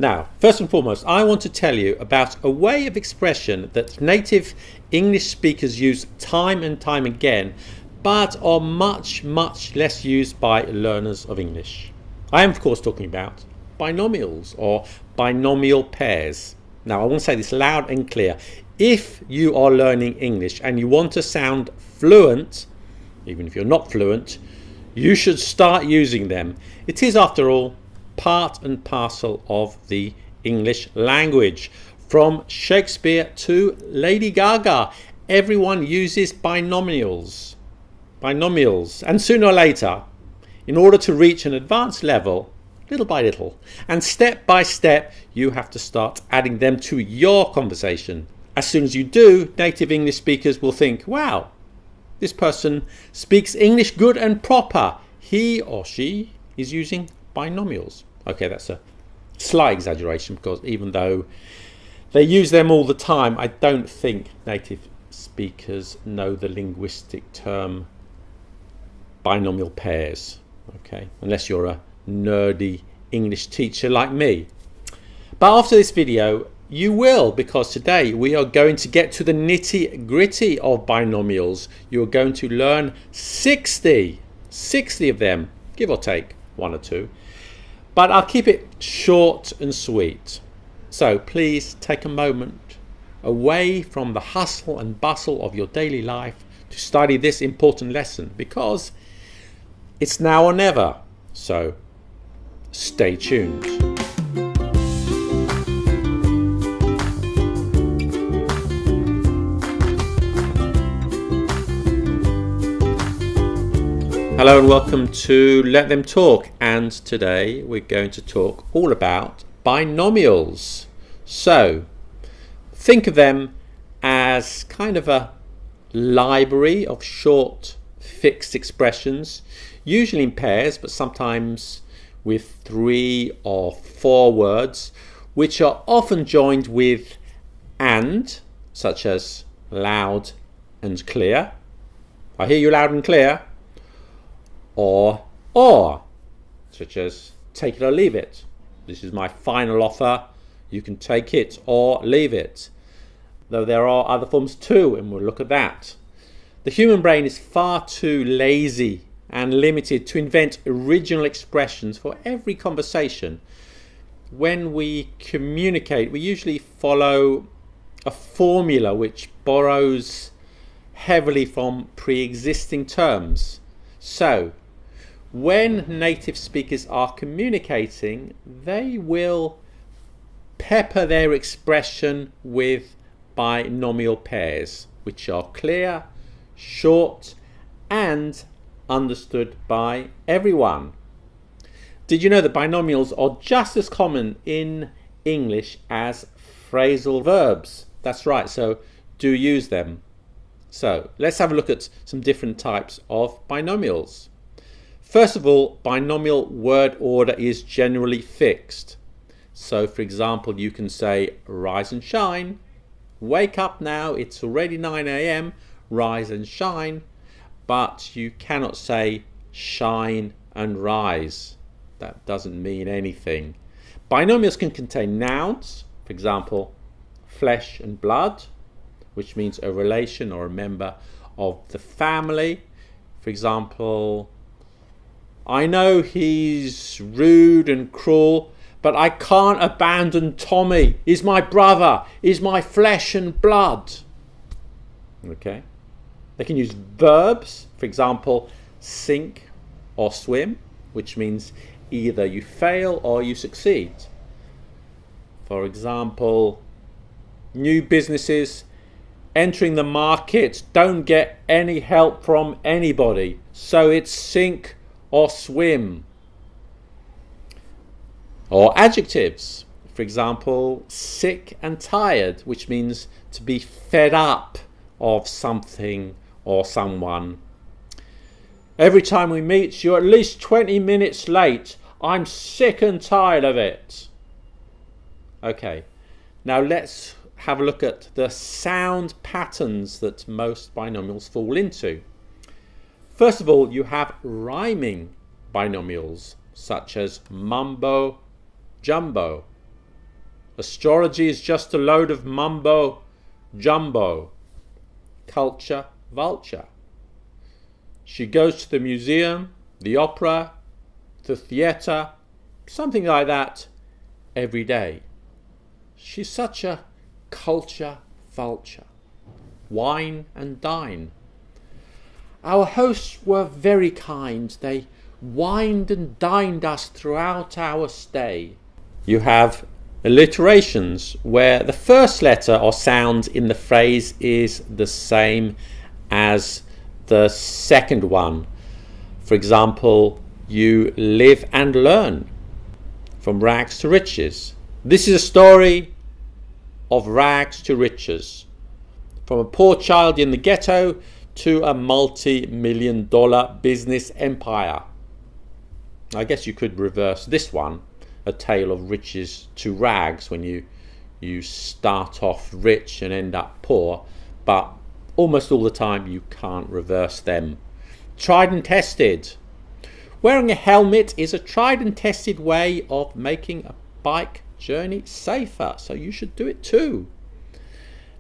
Now, first and foremost, I want to tell you about a way of expression that native English speakers use time and time again, but are much less used by learners of English. I am, of course, talking about binomials or binomial pairs. Now, I want to say this loud and clear. If you are learning English and you want to sound fluent, even if you're not fluent, you should start using them. It is, after all, part and parcel of the English language. From Shakespeare to Lady Gaga, everyone uses binomials. And sooner or later, in order to reach an advanced level, little by little, and step by step, you have to start adding them to your conversation. As soon as you do, native English speakers will think, wow, this person speaks English good and proper. He or she is using binomials. Okay, that's a slight exaggeration, because even though they use them all the time, I don't think native speakers know the linguistic term binomial pairs. Okay, unless you're a nerdy English teacher like me. But after this video, you will, because today we are going to get to the nitty gritty of binomials. You're going to learn 60 of them, give or take one or two. But I'll keep it short and sweet. So please take a moment away from the hustle and bustle of your daily life to study this important lesson, because it's now or never. So stay tuned. Hello and welcome to Let Them Talk, and today we're going to talk all about binomials. So think of them as kind of a library of short fixed expressions, usually in pairs but sometimes with 3 or 4 words, which are often joined with and, such as loud and clear. I hear you loud and clear. Or, such as take it or leave it. This is my final offer. You can take it or leave it. Though there are other forms too, and we'll look at that. The human brain is far too lazy and limited to invent original expressions for every conversation. When we communicate, we usually follow a formula which borrows heavily from pre-existing terms. So, when native speakers are communicating, they will pepper their expression with binomial pairs, which are clear, short, and understood by everyone. Did you know that binomials are just as common in English as phrasal verbs? That's right, so do use them. So let's have a look at some different types of binomials. First of all, binomial word order is generally fixed. So for example, you can say rise and shine, wake up now, it's already 9 a.m, rise and shine, but you cannot say shine and rise. That doesn't mean anything. Binomials can contain nouns, for example, flesh and blood, which means a relation or a member of the family. For example, I know he's rude and cruel, but I can't abandon Tommy. He's my brother. He's my flesh and blood. Okay. They can use verbs, for example, sink or swim, which means either you fail or you succeed. For example, new businesses entering the market don't get any help from anybody, so it's sink or swim. Or adjectives, for example, sick and tired, which means to be fed up of something or someone. Every time we meet, you're at least 20 minutes late. I'm sick and tired of it. Okay, now let's have a look at the sound patterns that most binomials fall into. First of all, you have rhyming binomials, such as mumbo jumbo. Astrology is just a load of mumbo jumbo. Culture vulture. She goes to the museum, the opera, the theatre, something like that, every day. She's such a culture vulture. Wine and dine. Our hosts were very kind. They wined and dined us throughout our stay. You have alliterations where the first letter or sound in the phrase is the same as the second one. For example, you live and learn. From rags to riches. This is a story of rags to riches. From a poor child in the ghetto to a multi-million-dollar business empire. I guess you could reverse this one, a tale of riches to rags, when you start off rich and end up poor, but almost all the time you can't reverse them. Tried and tested. Wearing a helmet is a tried and tested way of making a bike journey safer, so you should do it too.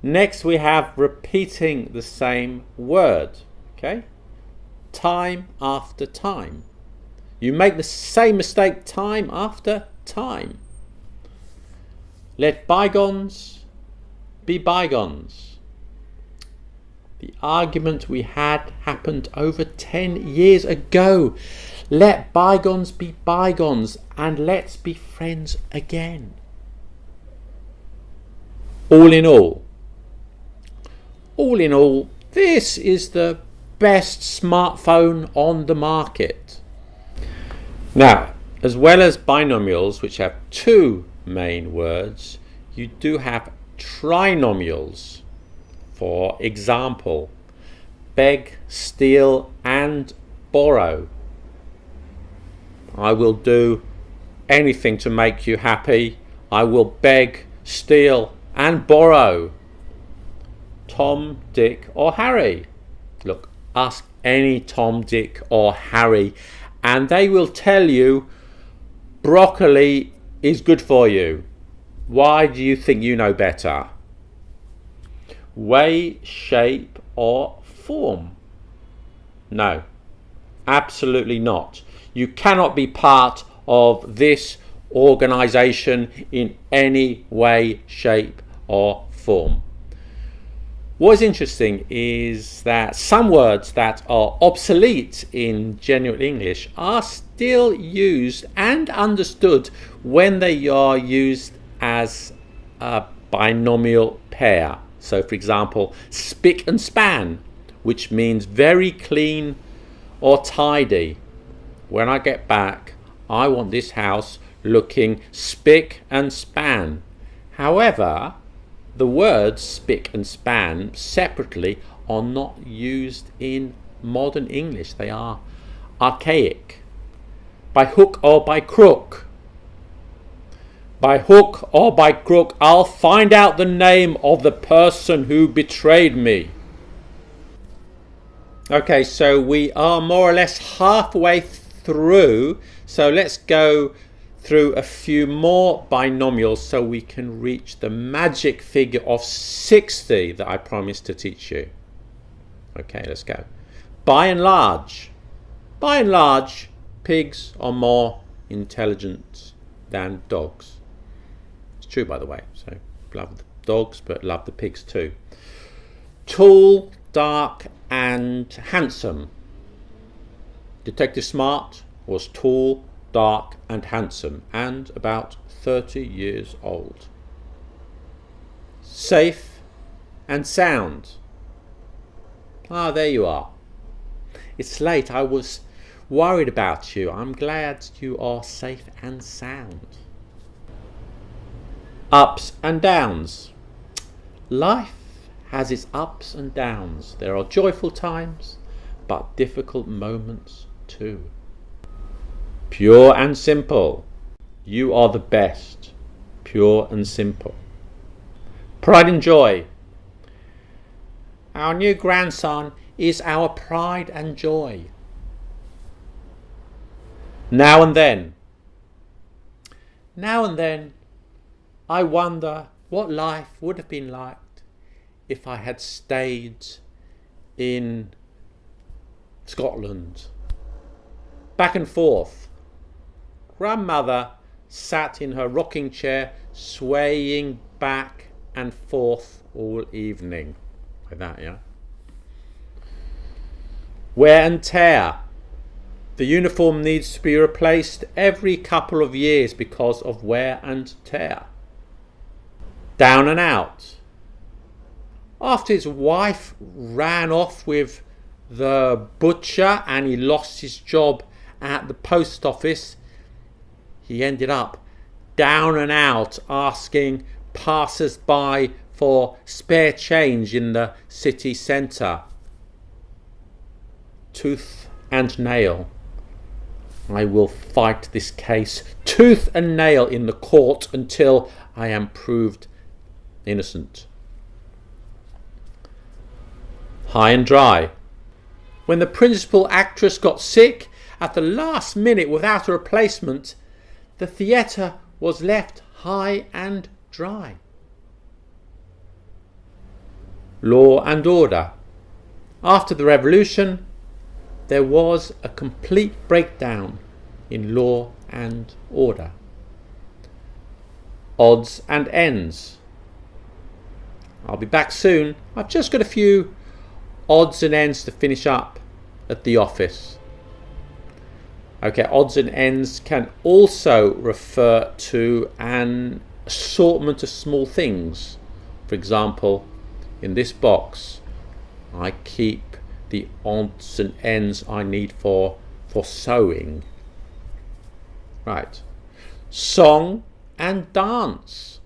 Next we have repeating the same word, okay? Time after time. You make the same mistake time after time. Let bygones be bygones. The argument we had happened over 10 years ago. Let bygones be bygones and let's be friends again. All in all, this is the best smartphone on the market. Now, as well as binomials, which have two main words, you do have trinomials. For example, beg, steal, and borrow. I will do anything to make you happy. I will beg, steal, and borrow. Tom, Dick, or Harry. Look, ask any Tom, Dick, or Harry, and they will tell you broccoli is good for you. Why do you think you know better? Way, shape, or form? No, absolutely not. You cannot be part of this organisation in any way, shape, or form. What is interesting is that some words that are obsolete in genuine English are still used and understood when they are used as a binomial pair. So, for example, spick and span, which means very clean or tidy. When I get back, I want this house looking spick and span. However, the words spick and span separately are not used in modern English. They are archaic. By hook or by crook. By hook or by crook, I'll find out the name of the person who betrayed me. Okay, so we are more or less halfway through. So let's go through a few more binomials so we can reach the magic figure of 60 that I promised to teach you. Okay, let's go. By and large, pigs are more intelligent than dogs. It's true, by the way. So love the dogs, but love the pigs too. Tall, dark, and handsome. Detective Smart was tall, dark, and handsome, and about 30 years old. Safe and sound. Ah, there you are. It's late. I was worried about you. I'm glad you are safe and sound. Ups and downs. Life has its ups and downs. There are joyful times, but difficult moments too. Pure and simple. You are the best. Pure and simple. Pride and joy. Our new grandson is our pride and joy. Now and then. Now and then, I wonder what life would have been like if I had stayed in Scotland. Back and forth. Grandmother sat in her rocking chair, swaying back and forth all evening. Like that, yeah? Wear and tear. The uniform needs to be replaced every couple of years because of wear and tear. Down and out. After his wife ran off with the butcher and he lost his job at the post office, he ended up down and out asking passers-by for spare change in the city centre. Tooth and nail. I will fight this case tooth and nail in the court until I am proved innocent. High and dry. When the principal actress got sick at the last minute without a replacement, the theatre was left high and dry. Law and order. After the revolution, there was a complete breakdown in law and order. Odds and ends. I'll be back soon. I've just got a few odds and ends to finish up at the office. Okay, odds and ends can also refer to an assortment of small things. For example, in this box, I keep the odds and ends I need for sewing. Right. Song and dance.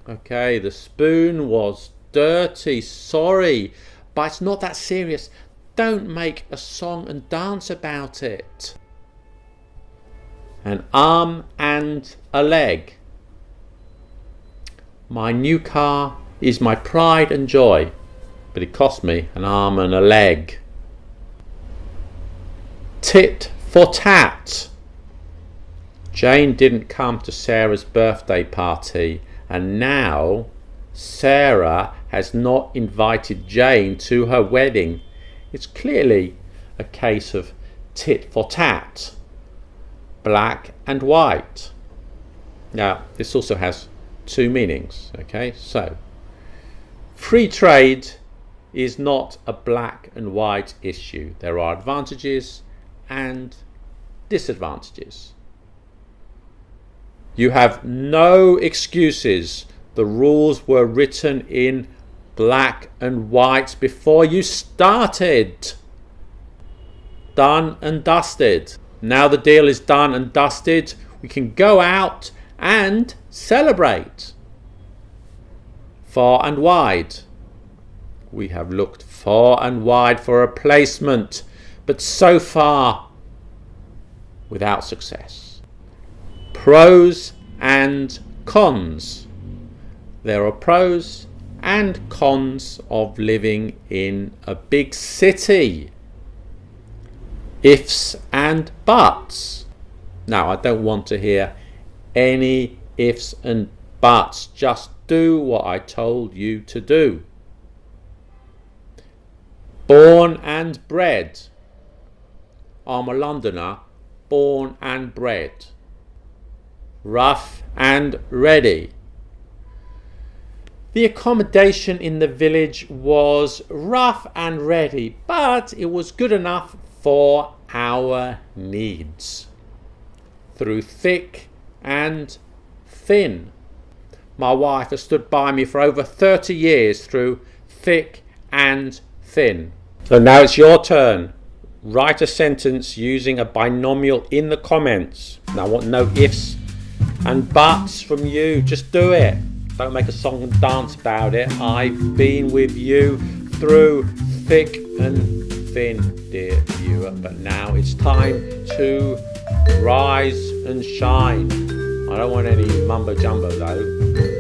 Okay, the spoon was dirty, sorry, but it's not that serious. Don't make a song and dance about it. An arm and a leg. My new car is my pride and joy, but it cost me an arm and a leg. Tit for tat. Jane didn't come to Sarah's birthday party, and now Sarah has not invited Jane to her wedding. It's clearly a case of tit for tat. Black and white. Now, this also has two meanings. Okay, so free trade is not a black and white issue. There are advantages and disadvantages. You have no excuses. The rules were written in black and white before you started. Done and dusted. Now the deal is done and dusted. We can go out and celebrate. Far and wide. We have looked far and wide for a replacement, but so far without success. Pros and cons. There are pros and cons of living in a big city. Ifs and buts. Now, I don't want to hear any ifs and buts. Just do what I told you to do. Born and bred. I'm a Londoner, born and bred. Rough and ready. The accommodation in the village was rough and ready, but it was good enough for our needs. Through thick and thin. My wife has stood by me for over 30 years through thick and thin. So now it's your turn. Write a sentence using a binomial in the comments. Now I want no ifs and buts from you. Just do it. Don't make a song and dance about it. I've been with you through thick and thin, dear viewer, but now it's time to rise and shine. I don't want any mumbo jumbo though.